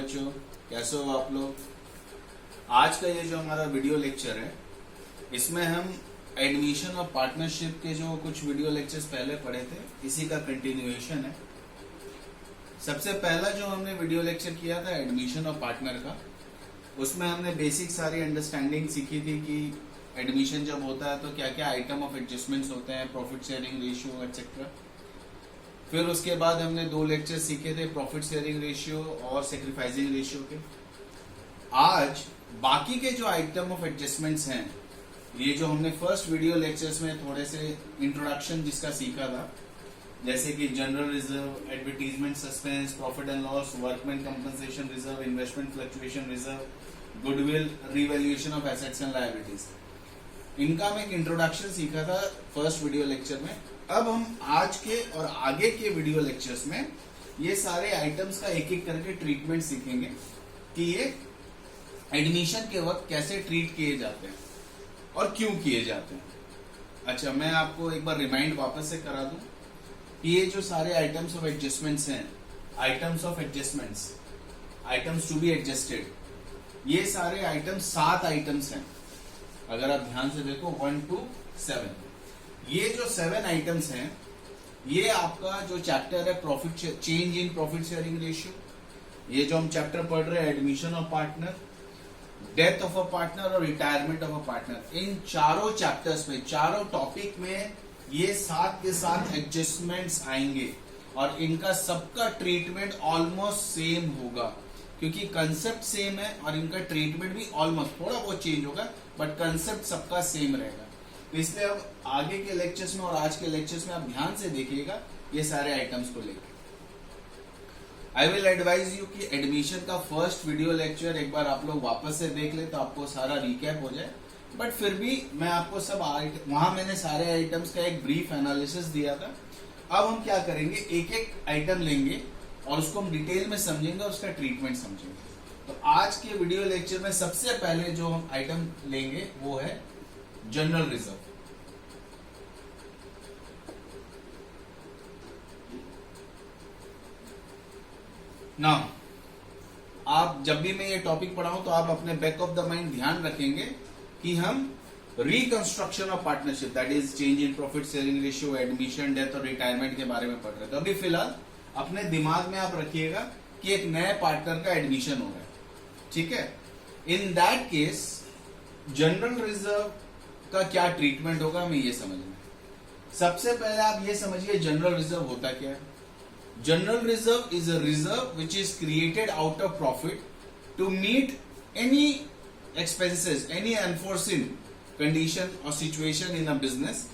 बच्चों, कैसे हो आप लोग। आज का ये जो हमारा वीडियो लेक्चर है, इसमें हम एडमिशन और पार्टनरशिप के जो कुछ वीडियो लेक्चर्स पहले पढ़े थे, इसी का कंटिन्यूएशन है। सबसे पहला जो हमने वीडियो लेक्चर किया था एडमिशन और पार्टनर का, उसमें हमने बेसिक सारी अंडरस्टैंडिंग सीखी थी कि एडमिशन जब होता है तो क्या क्या आइटम ऑफ एडजस्टमेंट्स होते हैं, प्रॉफिट शेयरिंग रेशियो एक्सेट्रा। फिर उसके बाद हमने 2 लेक्चर सीखे थे प्रॉफिट शेयरिंग रेशियो और सेक्रीफाइसिंग रेशियो के। आज बाकी के जो आइटम ऑफ एडजस्टमेंट्स हैं, ये जो हमने फर्स्ट वीडियो लेक्चर्स में थोड़े से इंट्रोडक्शन जिसका सीखा था, जैसे कि general reserve, advertisement suspense, profit and loss, workman compensation reserve, investment fluctuation reserve, goodwill, revaluation of assets and liabilities, इनका मैं एक इंट्रोडक्शन सीखा था फर्स्ट वीडियो लेक्चर में। अब हम आज के और आगे के वीडियो लेक्चर्स में ये सारे आइटम्स का एक एक करके ट्रीटमेंट सीखेंगे कि ये एडमिशन के वक्त कैसे ट्रीट किए जाते हैं और क्यों किए जाते हैं। अच्छा, मैं आपको एक बार रिमाइंड वापस से करा दूं कि ये जो सारे आइटम्स ऑफ एडजस्टमेंट्स हैं, items of adjustments, items to be adjusted, ये सारे आइटम्स 7 आइटम्स हैं। अगर आप ध्यान से देखो 1 to 7, ये जो 7 आइटम्स हैं, ये आपका जो चैप्टर है profit change in profit sharing ratio, ये जो हम चैप्टर पढ़ रहे हैं admission of partner, death of a partner और रिटायरमेंट ऑफ अ पार्टनर, इन चारों चैप्टर्स में, चारों टॉपिक में ये 7 के 7 एडजस्टमेंट्स आएंगे और इनका सबका ट्रीटमेंट ऑलमोस्ट सेम होगा, क्योंकि कंसेप्ट सेम है और इनका ट्रीटमेंट भी ऑलमोस्ट थोड़ा बहुत चेंज होगा, बट कंसेप्ट सबका सेम रहेगा। तो इसलिए अब आगे के लेक्चर्स में और आज के लेक्चर्स में आप ध्यान से देखिएगा ये सारे आइटम्स को लेकर। आई विल एडवाइज यू कि एडमिशन का फर्स्ट वीडियो लेक्चर एक बार आप लोग वापस से देख ले तो आपको सारा रिकैप हो जाए, बट फिर भी मैं आपको सब वहां मैंने सारे आइटम्स का एक ब्रीफ एनालिसिस दिया था। अब हम क्या करेंगे, एक एक आइटम लेंगे और उसको हम डिटेल में समझेंगे और उसका ट्रीटमेंट समझेंगे। तो आज के वीडियो लेक्चर में सबसे पहले जो हम आइटम लेंगे वो है जनरल रिजर्व। ना आप जब भी मैं ये टॉपिक पढ़ाऊं तो आप अपने बैक ऑफ द माइंड ध्यान रखेंगे कि हम reconstruction of partnership, that is change in profit sharing ratio, admission, death और रिटायरमेंट के बारे में पढ़ रहे हैं। तो अभी फिलहाल अपने दिमाग में आप रखिएगा कि एक नए पार्टनर का एडमिशन हो रहा है, ठीक है। In that case general reserve का क्या ट्रीटमेंट होगा, हमें ये समझना है। सबसे पहले आप ये समझिए जनरल रिजर्व होता क्या है। General reserve is a reserve which is created out of profit to meet any expenses, any unforeseen condition और situation in a business,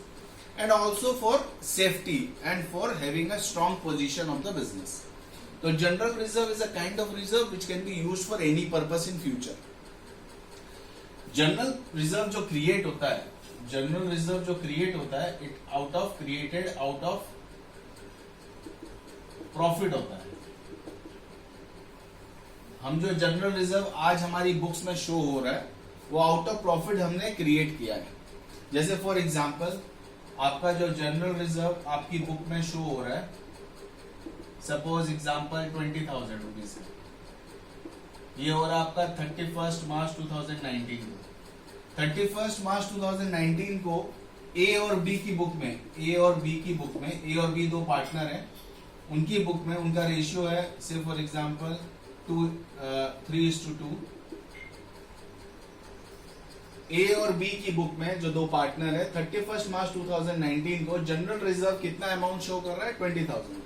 and also for safety and for having a strong position of the business. So general reserve is a kind of reserve which can be used for any purpose in future. General reserve जो create होता है, general reserve जो create होता है, it created out of profit होता है। हम जो जनरल रिजर्व आज हमारी बुक्स में शो हो रहा है वो आउट ऑफ प्रॉफिट हमने क्रिएट किया है। जैसे फॉर एग्जांपल आपका जो जनरल रिजर्व आपकी बुक में शो हो रहा है, सपोज एग्जांपल 20,000 रुपीज है। ये हो रहा है आपका 31 मार्च 2019 को। 31 मार्च 2019 को ए और बी की बुक में, ए और बी 2 पार्टनर हैं, उनकी बुक में उनका रेशियो है से फॉर एग्जांपल 3:2। ए और बी की बुक में जो 2 पार्टनर है 31 मार्च 2019 को जनरल रिजर्व कितना अमाउंट शो कर रहा है, 20,000।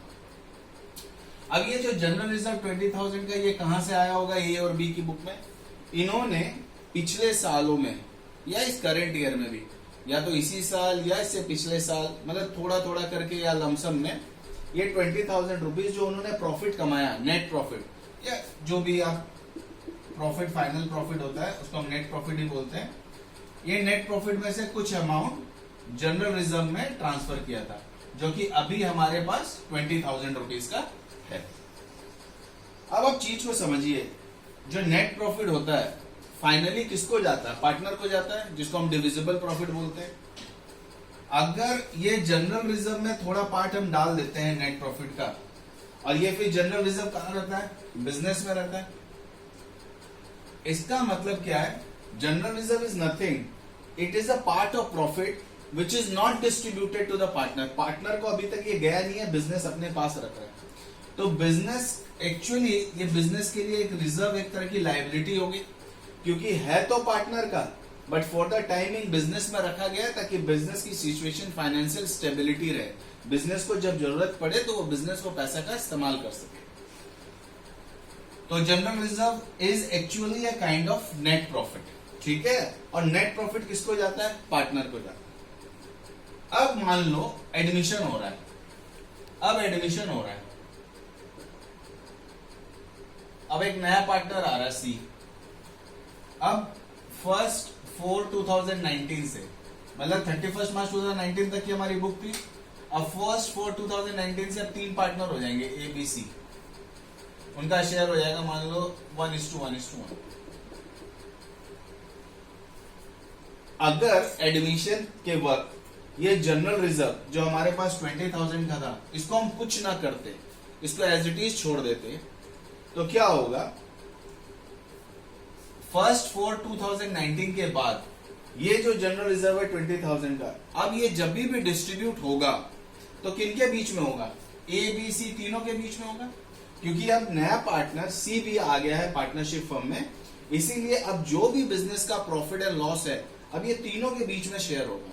अब ये जो जनरल रिजर्व 20,000 का ये कहां से आया होगा ए और बी की बुक में? इन्होंने पिछले सालों में या इस करंट ईयर में भी, या तो इसी साल या इससे पिछले साल, मतलब थोड़ा थोड़ा करके या लमसम में ये 20,000 रुपीज जो उन्होंने प्रॉफिट कमाया, नेट प्रॉफिट या जो भी आप प्रॉफिट, फाइनल प्रॉफिट होता है उसको हम नेट प्रॉफिट ही बोलते हैं, ये नेट प्रॉफिट में से कुछ अमाउंट जनरल रिजर्व में ट्रांसफर किया था, जो कि अभी हमारे पास 20,000 रुपीज का है। अब आप चीज को समझिए, जो नेट प्रॉफिट होता है फाइनली किसको जाता है? पार्टनर को जाता है, जिसको हम डिविजिबल प्रॉफिट बोलते हैं। अगर ये जनरल रिजर्व में थोड़ा पार्ट हम डाल देते हैं नेट प्रॉफिट का, और ये फिर जनरल रिजर्व कहाँ रहता है? बिजनेस में रहता है। इसका मतलब क्या है? General reserve is nothing, it is a part of profit which is not distributed to the partner. Partner को अभी तक ये गया नहीं है, बिजनेस अपने पास रख रहा है। तो बिजनेस एक्चुअली, ये बिजनेस के लिए एक रिजर्व, एक तरह की लायबिलिटी होगी, क्योंकि है तो पार्टनर का, but for the timing business में रखा गया है ताकि बिजनेस की सिचुएशन, फाइनेंशियल स्टेबिलिटी रहे, बिजनेस को जब जरूरत पड़े तो वो बिजनेस को पैसा का इस्तेमाल कर सके। तो general reserve is actually a kind of net profit, ठीक है। और नेट प्रॉफिट किसको जाता है? पार्टनर को जाता है। अब मान लो एडमिशन हो रहा है, अब एडमिशन हो रहा है, अब एक नया पार्टनर आ रहा है सी। अब 1/4/2019 से, मतलब 31 मार्च 2019 तक की हमारी बुक थी। अब 1/4/2019 से अब 3 पार्टनर हो जाएंगे, ए बी सी। उनका शेयर हो जाएगा मान लो 1:1:1। अगर एडमिशन के वक्त ये जनरल रिजर्व जो हमारे पास 20,000 का था, इसको हम कुछ ना करते, इसको एज इट इज छोड़ देते, तो क्या होगा? 1/4/2019 के बाद ये जो जनरल रिजर्व है 20,000 का, अब ये जब भी डिस्ट्रीब्यूट होगा तो किनके बीच में होगा? ए बी सी तीनों के बीच में होगा, क्योंकि अब नया पार्टनर सी भी आ गया है पार्टनरशिप फर्म में। इसीलिए अब जो भी बिजनेस का प्रॉफिट एंड लॉस है, अब ये तीनों के बीच में शेयर होगा।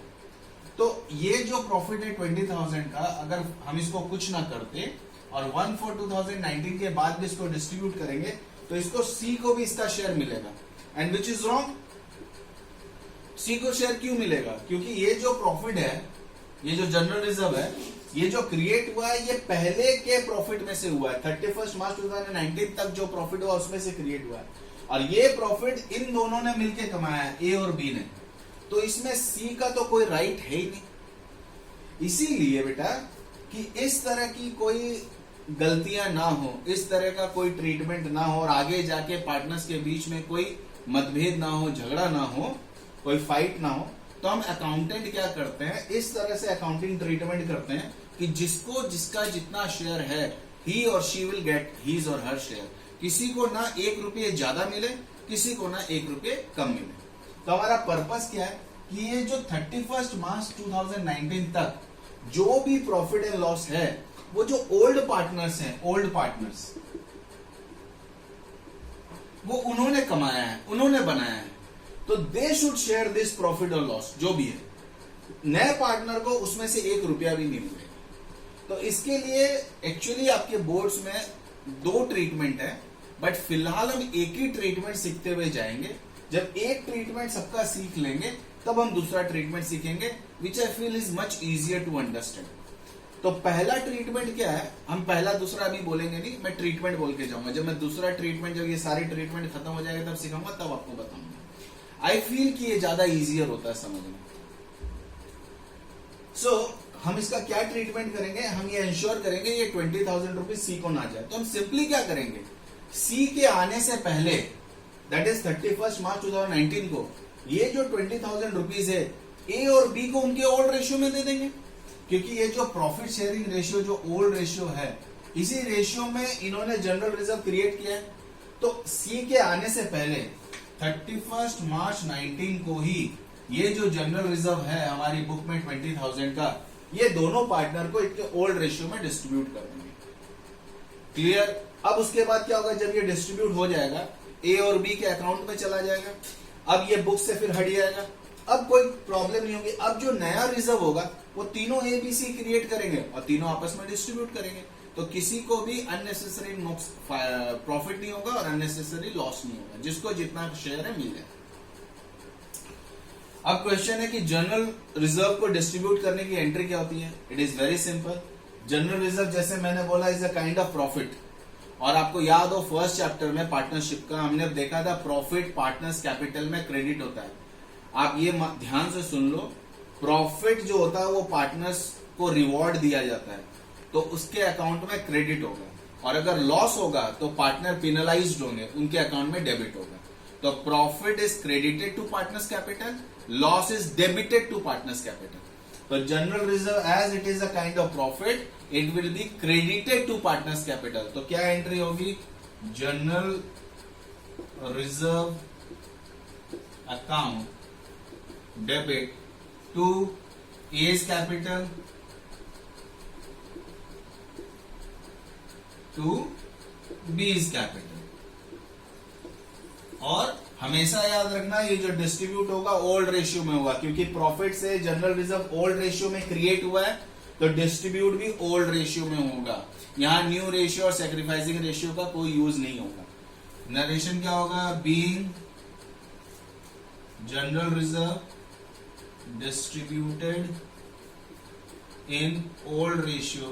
तो ये जो प्रॉफिट है 20,000 का, अगर हम इसको कुछ ना करते और 1/4/2019 के बाद भी इसको डिस्ट्रीब्यूट करेंगे, तो इसको सी को भी इसका शेयर मिलेगा। And which is wrong. C को शेयर क्यों मिलेगा? क्योंकि ये जो प्रॉफिट है, ये जो जनरल रिजर्व है, ये जो क्रिएट हुआ है, ये पहले के प्रॉफिट में से हुआ है। 31 मार्च 2019 तक जो प्रॉफिट हुआ उसमें से क्रिएट हुआ है, और ये प्रॉफिट इन दोनों ने मिलकर कमाया है, ए और बी ने। तो इसमें सी का तो कोई राइट है ही नहीं। इसीलिए बेटा कि इस तरह की कोई गलतियां ना हो, इस तरह का कोई ट्रीटमेंट ना हो, और आगे जाके पार्टनर्स के बीच में कोई मतभेद ना हो, झगड़ा ना हो, कोई फाइट ना हो, तो हम अकाउंटेंट क्या करते हैं, इस तरह से अकाउंटिंग ट्रीटमेंट करते हैं कि जिसको जिसका जितना शेयर है, ही और शी विल गेट हीज और हर शेयर। किसी को ना 1 रुपये ज्यादा मिले, किसी को ना 1 रुपये कम मिले। तो हमारा पर्पस क्या है कि ये जो 31 मार्च 2019 तक जो भी प्रॉफिट एंड लॉस है, वो जो ओल्ड पार्टनर्स हैं, ओल्ड पार्टनर्स, वो उन्होंने कमाया है, उन्होंने बनाया है, तो they should share this profit और लॉस जो भी है। नए पार्टनर को उसमें से 1 रुपया भी नहीं मिलेगा। तो इसके लिए एक्चुअली आपके बोर्ड्स में 2 ट्रीटमेंट है, बट फिलहाल हम एक ही ट्रीटमेंट सीखते हुए जाएंगे। जब एक ट्रीटमेंट सबका सीख लेंगे तब हम दूसरा ट्रीटमेंट सीखेंगे, which I feel is much easier to understand. तो पहला ट्रीटमेंट क्या है, हम पहला दूसरा अभी बोलेंगे नहीं, मैं ट्रीटमेंट बोल के जाऊंगा। जब मैं दूसरा ट्रीटमेंट, जब ये सारी ट्रीटमेंट खत्म हो जाएगा तब सिखाऊंगा, तब आपको बताऊंगा। आई फील कि ये ज्यादा इजियर होता है समझना। सो हम इसका क्या ट्रीटमेंट करेंगे, हम ये इंश्योर करेंगे ये 20,000 रुपीज सी को ना जाए। तो हम सिंपली क्या करेंगे, सी के आने से पहले, दैट इज 31 मार्च 2019 को, ये जो 20,000 रुपीज है, ए और बी को उनके ओल्ड रेशियो में दे देंगे। क्योंकि ये जो प्रॉफिट शेयरिंग रेशियो, जो ओल्ड रेशियो है, इसी रेशियो में इन्होंने जनरल रिजर्व क्रिएट किया है। तो सी के आने से पहले 31 मार्च 19 को ही ये जो जनरल रिजर्व है हमारी बुक में 20,000 का, ये दोनों पार्टनर को इनके ओल्ड रेशियो में डिस्ट्रीब्यूट कर देंगे। क्लियर। अब उसके बाद क्या होगा, जब ये डिस्ट्रीब्यूट हो जाएगा, ए और बी के अकाउंट में चला जाएगा। अब ये बुक से फिर हट जाएगा, अब कोई प्रॉब्लम नहीं होगी। अब जो नया रिजर्व होगा वो तीनों ए बी सी क्रिएट करेंगे और तीनों आपस में डिस्ट्रीब्यूट करेंगे। तो किसी को भी अननेसेसरी प्रॉफिट नहीं होगा और अननेसेसरी लॉस नहीं होगा, जिसको जितना शेयर है मिल जाए। अब क्वेश्चन है कि जनरल रिजर्व को डिस्ट्रीब्यूट करने की एंट्री क्या होती है। It is very simple. General reserve जैसे मैंने बोला is a kind of profit, और आपको याद हो फर्स्ट चैप्टर में पार्टनरशिप का हमने देखा था प्रॉफिट पार्टनर्स कैपिटल में क्रेडिट होता है। आप ये ध्यान से सुन लो, प्रॉफिट जो होता है वो पार्टनर्स को रिवॉर्ड दिया जाता है, तो उसके अकाउंट में क्रेडिट होगा, और अगर लॉस होगा तो पार्टनर पेनलाइज्ड होंगे, उनके अकाउंट में डेबिट होगा। तो profit is credited to partners capital, loss is debited to partners capital. तो general reserve as it is a kind of profit, it will be credited to partners capital. तो क्या entry होगी, general reserve account debit to A's capital to B's capital. और हमेशा याद रखना ये जो डिस्ट्रीब्यूट होगा ओल्ड रेशियो में होगा, क्योंकि प्रॉफिट से जनरल रिजर्व ओल्ड रेशियो में क्रिएट हुआ है, तो डिस्ट्रीब्यूट भी ओल्ड रेशियो में होगा। यहां न्यू रेशियो और सैक्रिफाइसिंग रेशियो का कोई यूज नहीं होगा। नरेशन क्या होगा? Being general reserve distributed in old ratio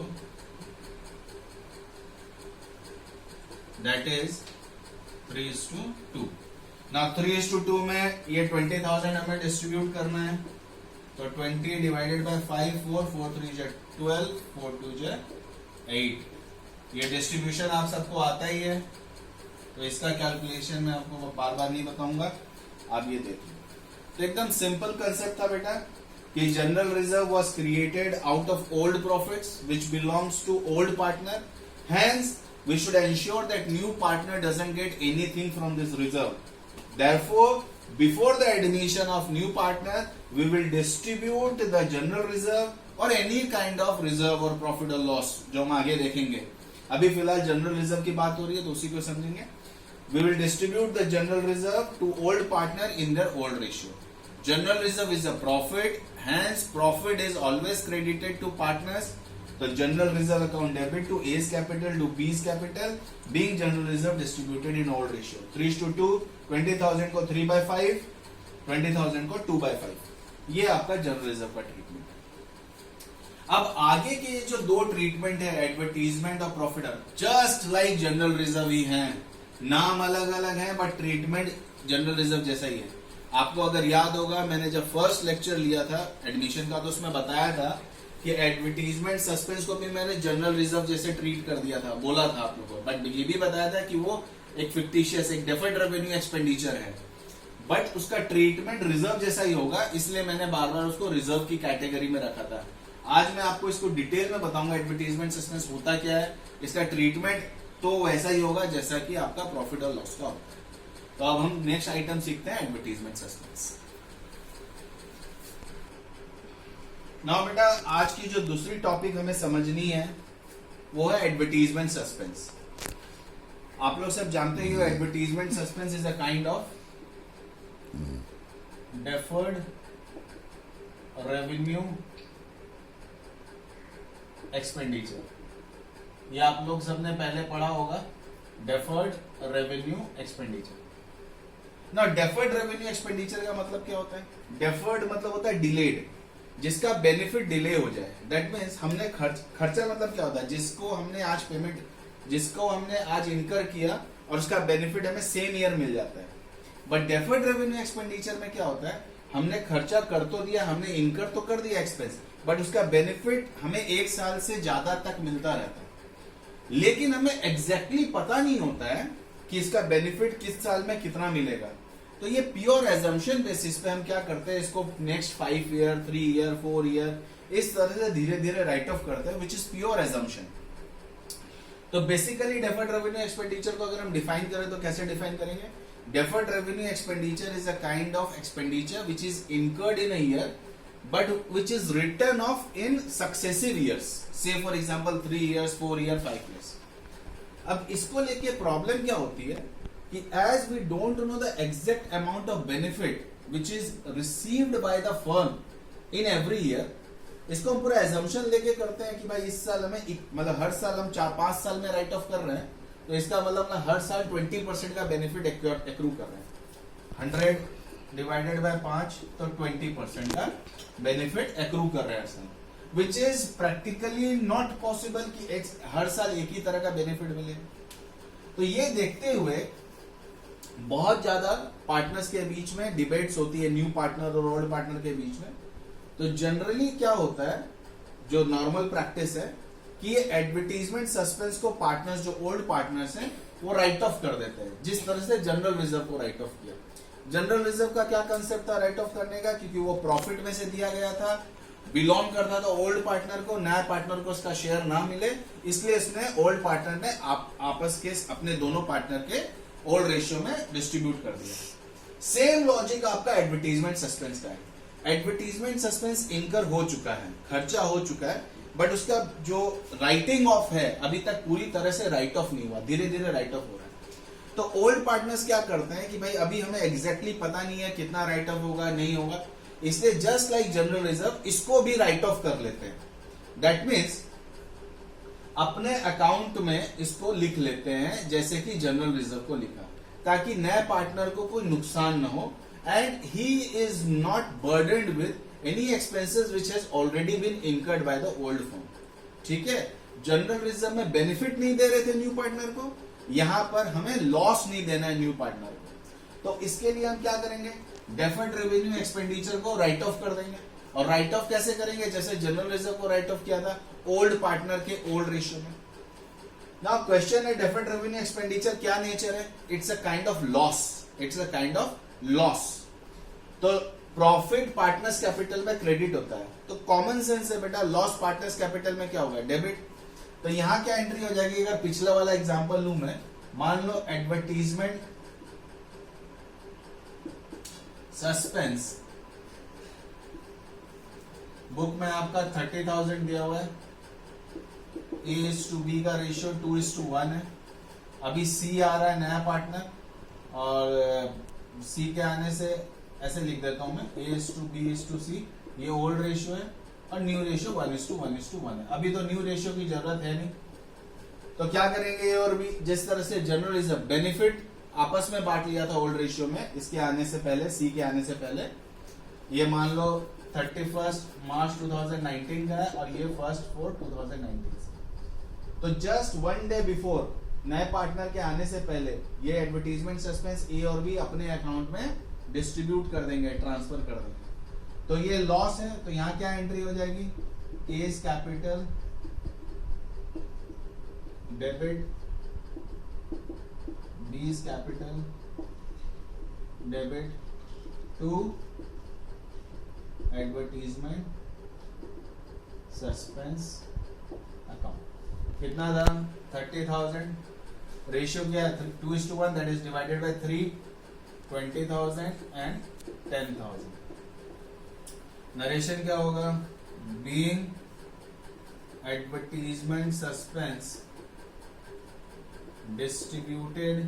that is 3:2। ना 3:2 में ये 20,000 हमें डिस्ट्रीब्यूट करना है, तो 20 डिवाइडेड बाय 5 4 3 12 4 2 8। ये डिस्ट्रीब्यूशन आप सबको आता ही है, तो इसका कैलकुलेशन मैं आपको बार बार नहीं बताऊंगा, आप ये देखिए। तो एकदम सिंपल कंसेप्ट था बेटा कि general reserve was created out of old profits which belongs to old partner, hence we should ensure that new partner doesn't get anything from this reserve. Therefore, before the admission of new partner, we will distribute the general reserve or any kind of reserve or profit or loss, जो हम आगे देखेंगे। अभी फिलहाल general reserve की बात हो रही है तो उसी को समझेंगे। We will distribute the general reserve to old partner in their old ratio. General reserve is a profit, hence profit is always credited to partners. तो general reserve account debit to A's capital to B's capital being general reserve distributed in old ratio 3:2। 20,000 को 3/5, 20,000 को 2/5। ये आपका general reserve का treatment. अब आगे के जो दो ट्रीटमेंट है एडवर्टीजमेंट और profit, just like general reserve ही है, नाम अलग अलग है बट ट्रीटमेंट जनरल रिजर्व जैसा ही है। आपको अगर याद होगा मैंने जब फर्स्ट लेक्चर लिया था एडमिशन का तो उसमें बताया था कि एडवर्टीजमेंट सस्पेंस को भी मैंने जनरल रिजर्व जैसे ट्रीट कर दिया था, बोला था आप लोगों को, बट ये भी बताया था कि वो एक फिक्टिशियस एक डेफर्ड रेवेन्यू एक्सपेंडिचर है, बट उसका ट्रीटमेंट रिजर्व जैसा ही होगा, इसलिए मैंने बार बार उसको रिजर्व की कैटेगरी में रखा था। आज मैं आपको इसको डिटेल में बताऊंगा एडवर्टीजमेंट सस्पेंस होता क्या है, इसका ट्रीटमेंट तो वैसा ही होगा जैसा कि आपका प्रॉफिट और लॉस का होता है। तो अब हम नेक्स्ट आइटम सीखते हैं एडवर्टीजमेंट सस्पेंस। नाउ बेटा आज की जो दूसरी टॉपिक हमें समझनी है वो है एडवर्टीजमेंट सस्पेंस। आप लोग सब जानते ही हो advertisement suspense is a kind of deferred revenue expenditure. ये आप लोग सबने पहले पढ़ा होगा, डेफर्ड रेवेन्यू एक्सपेंडिचर। ना डेफर्ड रेवेन्यू एक्सपेंडिचर का मतलब क्या होता है? डेफर्ड मतलब होता है डिलेड, जिसका बेनिफिट डिले हो जाए। दैट मीन्स हमने खर्चा मतलब क्या होता है? जिसको हमने आज पेमेंट, जिसको हमने आज इनकर किया और उसका बेनिफिट हमें सेम ईयर मिल जाता है। बट डेफर्ड रेवेन्यू एक्सपेंडिचर में क्या होता है? हमने खर्चा कर तो दिया, हमने इनकर तो कर दिया एक्सपेंस, बट उसका बेनिफिट हमें 1 साल से ज्यादा तक मिलता रहता है, लेकिन हमें एग्जैक्टली पता नहीं होता है कि इसका बेनिफिट किस साल में कितना मिलेगा। तो ये प्योर एजम्पशन बेसिस पे हम क्या करते हैं, इसको नेक्स्ट 5 ईयर 3 ईयर 4 ईयर इस तरह से धीरे धीरे राइट ऑफ करते हैं, विच इज प्योर एजम्पशन। तो बेसिकली डेफर्ड रेवेन्यू एक्सपेंडिचर को अगर हम डिफाइन करें तो कैसे डिफाइन करेंगे? Deferred revenue expenditure is a kind of expenditure which is incurred in a year but which is written off in successive years, say for example 3 years 4 year 5 years. अब इसको लेके प्रॉब्लम क्या होती है कि as we don't know the exact amount of benefit which is received by the firm in every year, इसको हम पूरा assumption लेके करते हैं कि भाई इस साल हमें मतलब हर साल हम 4-5 साल में राइट ऑफ कर रहे हैं, तो इसका मतलब ना हर साल 20% का बेनिफिट एक्रू कर रहे हैं। 100 डिवाइडेड बाय 5 तो 20% का बेनिफिट एक्रू कर रहे हैं, which is practically not possible कि हर साल एक ही तरह का बेनिफिट मिले। तो ये देखते हुए बहुत ज्यादा पार्टनर्स के बीच में डिबेट्स होती है, न्यू पार्टनर और ओल्ड पार्टनर के बीच में। तो जनरली क्या होता है, जो नॉर्मल प्रैक्टिस है कि ये एडवर्टीजमेंट सस्पेंस को पार्टनर्स, जो ओल्ड पार्टनर्स हैं, वो राइट ऑफ कर देते हैं, जिस तरह से जनरल रिजर्व को राइट ऑफ किया। जनरल रिजर्व का क्या कंसेप्ट था राइट ऑफ करने का? क्योंकि वो प्रॉफिट में से दिया गया था, बिलोंग करता था ओल्ड पार्टनर को, नया पार्टनर को उसका शेयर ना मिले, इसलिए इसने ओल्ड पार्टनर ने आपस के अपने दोनों पार्टनर के ओल्ड रेशियो में डिस्ट्रीब्यूट कर दिया। सेम लॉजिक आपका एडवर्टीजमेंट सस्पेंस का है। एडवर्टीजमेंट सस्पेंस इनकर हो चुका है, खर्चा हो चुका है, बट उसका जो राइटिंग ऑफ है अभी तक पूरी तरह से राइट ऑफ नहीं हुआ, धीरे धीरे राइट ऑफ हो रहा है। तो ओल्ड पार्टनर्स क्या करते हैं कि भाई अभी हमें एग्जैक्टली पता नहीं है कितना राइट ऑफ होगा नहीं होगा, इसलिए जस्ट लाइक जनरल रिजर्व इसको भी राइट ऑफ कर लेते हैं। दैट मीन्स अपने अकाउंट में इसको लिख लेते हैं जैसे कि जनरल रिजर्व को लिखा, ताकि नए पार्टनर को कोई नुकसान न हो and he is not burdened with any expenses which has already been incurred by the old firm. ठीक है, जनरल रिजर्व में बेनिफिट नहीं दे रहे थे न्यू पार्टनर को, यहां पर हमें लॉस नहीं देना है न्यू पार्टनर को। तो इसके लिए हम क्या करेंगे, डेफर्ड रेवेन्यू एक्सपेंडिचर को राइट ऑफ कर देंगे। और राइट ऑफ कैसे करेंगे, जैसे जनरल रिजर्व को राइट ऑफ किया था ओल्ड पार्टनर के ओल्ड रेशियो में। नाउ क्वेश्चन है डेफर्ड रेवेन्यू एक्सपेंडिचर क्या नेचर है, it's a kind of loss, it's a kind of loss. तो प्रॉफिट पार्टनर्स कैपिटल में क्रेडिट होता है, तो कॉमन सेंस है बेटा, लॉस पार्टनर्स कैपिटल में क्या होगा, डेबिट। तो यहां क्या एंट्री हो जाएगी, अगर पिछला वाला एग्जांपल लूं मैं, मान लो एडवर्टीजमेंट सस्पेंस बुक में आपका 30,000 दिया हुआ है, A/B का रेशियो 2:1 है। अभी C आ रहा है नया पार्टनर, और C के आने से ऐसे लिख देता हूं मैं A/B/C, ये ओल्ड रेशियो है, और न्यू रेशियो 1:1:1 है। अभी तो न्यू रेशियो की जरूरत है नहीं, तो क्या करेंगे ये और भी, जिस तरह से जनरल रिजर्व बेनिफिट आपस में बांट लिया था ओल्ड रेशियो में, इसके आने से पहले, C के आने से पहले, ये मान लो 31 मार्च 2019 का है और ये 1 2019 से। तो जस्ट 1 डे बिफोर नए पार्टनर के आने से पहले ये एडवर्टीजमेंट सस्पेंस ए और बी अपने अकाउंट में डिस्ट्रीब्यूट कर देंगे, ट्रांसफर कर देंगे। तो ये लॉस है, तो यहां क्या एंट्री हो जाएगी, A's capital debit, B's capital debit to advertisement suspense account. कितना था, 30,000, रेशियो क्या है 2:1, that is divided by 3, 20,000 and 10,000। Narration क्या होगा, being advertisement suspense distributed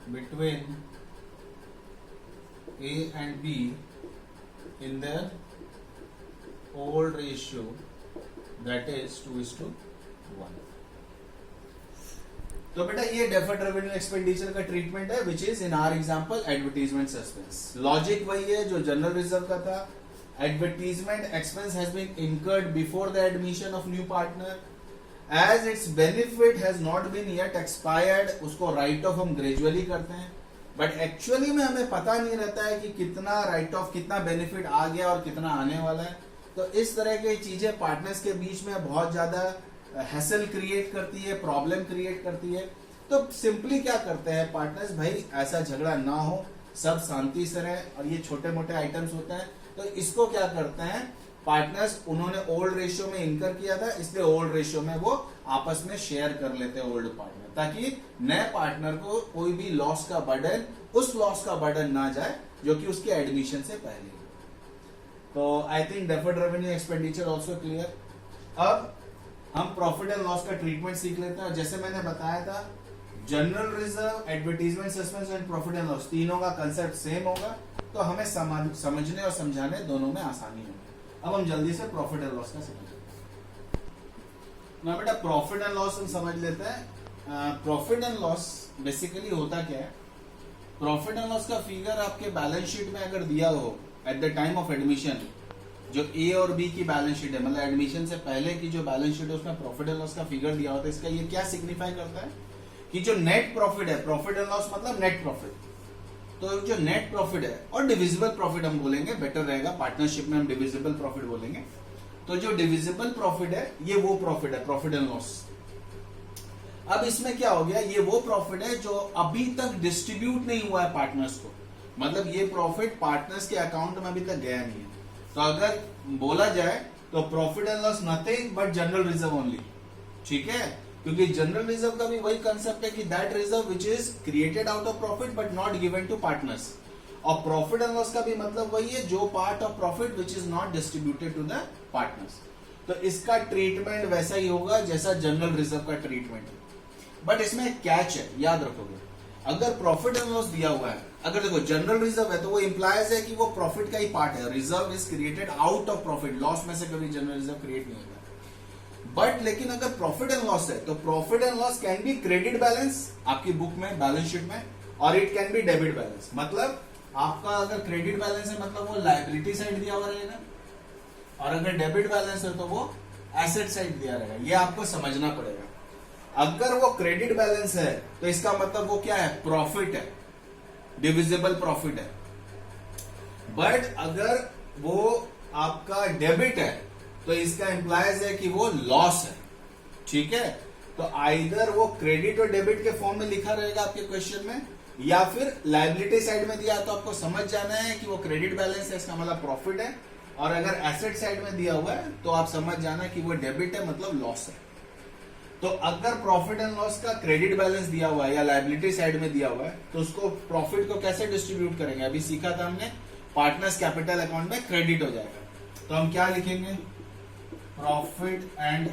between A and B in their old ratio, that is 2:1। तो बेटा ये deferred revenue expenditure का ट्रीटमेंट है, which is in our example advertisement suspense. Logic वही है जो जनरल रिजर्व का था, advertisement expense has been incurred before the admission of new partner, as its benefit has not been yet expired, उसको write off हम gradually करते हैं, but actually में हमें पता नहीं रहता है कि कितना राइट ऑफ, कितना बेनिफिट आ गया और कितना आने वाला है। तो इस तरह की चीजें पार्टनर्स के बीच में बहुत ज्यादा हैसल क्रिएट करती है, प्रॉब्लम क्रिएट करती है। तो सिंपली क्या करते हैं पार्टनर्स, भाई ऐसा झगड़ा ना हो, सब शांति से रहे, और ये छोटे मोटे आइटम्स होते हैं, तो इसको क्या करते हैं पार्टनर्स, उन्होंने ओल्ड रेशियो में इनकर किया था, इसलिए ओल्ड रेशियो में वो आपस में शेयर कर लेते हैं ओल्ड पार्टनर, ताकि नए पार्टनर को कोई भी लॉस का बर्डन, उस लॉस का बर्डन ना जाए जो कि उसके एडमिशन से पहले। तो I think deferred revenue expenditure also clear. अब हम प्रॉफिट एंड लॉस का ट्रीटमेंट सीख लेते हैं। जैसे मैंने बताया था, general reserve, advertisement suspense and profit and loss, तीनों का कंसेप्ट सेम होगा, तो हमें समझने और समझाने दोनों में आसानी होगी। अब हम जल्दी से प्रॉफिट एंड लॉस का समझते हैं। ना बेटा प्रॉफिट एंड लॉस हम समझ लेते हैं। प्रॉफिट एंड लॉस बेसिकली होता क्या है, प्रॉफिट एंड लॉस का फिगर आपके बैलेंस शीट में अगर दिया हो at the time of admission, जो ए और बी की बैलेंस शीट है, मतलब एडमिशन से पहले की जो बैलेंस शीट है उसमें प्रॉफिट एंड लॉस का फिगर दिया होता है। इसका ये क्या सिग्निफाई करता है कि जो नेट प्रॉफिट है, प्रॉफिट एंड लॉस मतलब नेट प्रॉफिट, तो जो नेट प्रॉफिट है, और डिविजिबल प्रॉफिट हम बोलेंगे, बेटर रहेगा, पार्टनरशिप में हम डिविजिबल प्रॉफिट बोलेंगे। तो जो डिविजिबल प्रॉफिट है ये वो प्रॉफिट है, प्रॉफिट एंड लॉस। अब इसमें क्या हो गया, ये वो प्रॉफिट है जो अभी तक डिस्ट्रीब्यूट नहीं हुआ है पार्टनर्स को, मतलब ये प्रॉफिट पार्टनर्स के अकाउंट में अभी तक गया नहीं है। तो अगर बोला जाए तो profit and loss nothing but general reserve only, ठीक है, क्योंकि जनरल रिजर्व का भी वही कंसेप्ट है कि that reserve which is created out of profit but not given to partners, और प्रॉफिट एंड लॉस का भी मतलब वही है, जो part of profit which is not distributed to the partners. तो इसका ट्रीटमेंट वैसा ही होगा जैसा जनरल रिजर्व का ट्रीटमेंट है, बट इसमें एक कैच है, याद रखोगे। अगर प्रॉफिट एंड लॉस दिया हुआ है, अगर देखो जनरल रिजर्व है तो वो इंप्लाइज है कि वो प्रॉफिट का ही पार्ट है, reserve is created out of profit, loss में से कभी जनरल रिजर्व क्रिएट नहीं होगा। बट लेकिन अगर प्रॉफिट एंड लॉस है तो profit and loss can be credit balance आपकी बुक में, बैलेंस शीट में, और it can be debit balance. मतलब आपका अगर क्रेडिट बैलेंस है मतलब वो लायबिलिटी साइड दिया हुआ रहेगा, और अगर डेबिट बैलेंस है तो वो एसेट साइड दिया रहेगा। ये आपको समझना पड़ेगा। अगर वो क्रेडिट बैलेंस है तो इसका मतलब वो क्या है, प्रॉफिट है, डिविजिबल प्रॉफिट है। बट अगर वो आपका डेबिट है तो इसका इंप्लाइज है कि वो लॉस है, ठीक है। तो आइदर वो क्रेडिट और डेबिट के फॉर्म में लिखा रहेगा आपके क्वेश्चन में, या फिर लायबिलिटी साइड में दिया तो आपको समझ जाना है कि वो क्रेडिट बैलेंस है, इसका मतलब प्रॉफिट है, और अगर एसेट साइड में दिया हुआ है तो आप समझ जाना कि वो डेबिट है मतलब लॉस है। तो अगर प्रॉफिट एंड लॉस का क्रेडिट बैलेंस दिया हुआ है या लायबिलिटी साइड में दिया हुआ है तो उसको प्रॉफिट को कैसे डिस्ट्रीब्यूट करेंगे, अभी सीखा था हमने, पार्टनर्स कैपिटल अकाउंट में क्रेडिट हो जाएगा। तो हम क्या लिखेंगे, profit and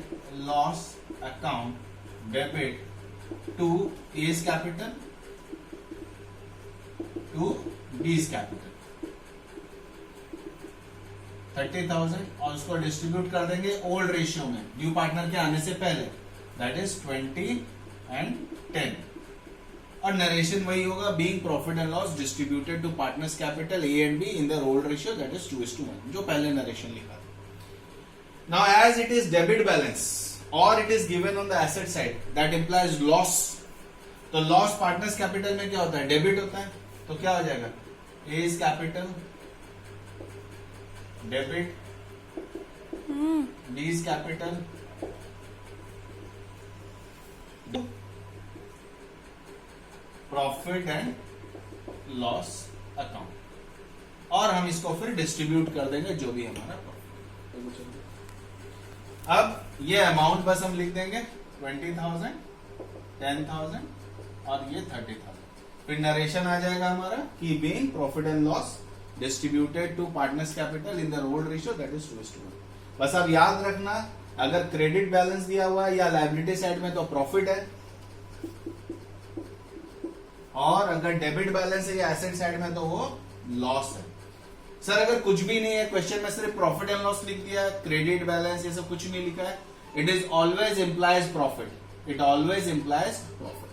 loss account debit to A's capital to B's capital 30,000, और उसको डिस्ट्रीब्यूट कर देंगे ओल्ड रेशियो में, न्यू पार्टनर के आने से पहले, दैट इज 20 and 10। और नरेशन वही होगा, being profit and loss distributed to partners capital A and B in their old ratio, that is 2:1, जो पहले नरेशन लिखा था। Now as it is debit balance और it is given on the asset side, that implies loss. तो loss partners capital में क्या होता है, डेबिट होता है, तो क्या हो जाएगा, A's capital debit B's capital profit and loss account, और हम इसको फिर डिस्ट्रीब्यूट कर देंगे जो भी हमारा प्रॉफिट। अब ये अमाउंट बस हम लिख देंगे 20,000, 10,000 और ये 30,000। फिर नरेशन आ जाएगा हमारा कि being profit and loss distributed to partners capital in the old ratio, that is 2:1। बस अब याद रखना, अगर क्रेडिट बैलेंस दिया हुआ है या लायबिलिटी साइड में तो प्रॉफिट है, और अगर डेबिट बैलेंस है या एसेट साइड में तो वो लॉस है। सर अगर कुछ भी नहीं है, क्वेश्चन में सिर्फ प्रॉफिट एंड लॉस लिख दिया, क्रेडिट बैलेंस ये सब कुछ नहीं लिखा है, it is always implies profit, it always implies profit.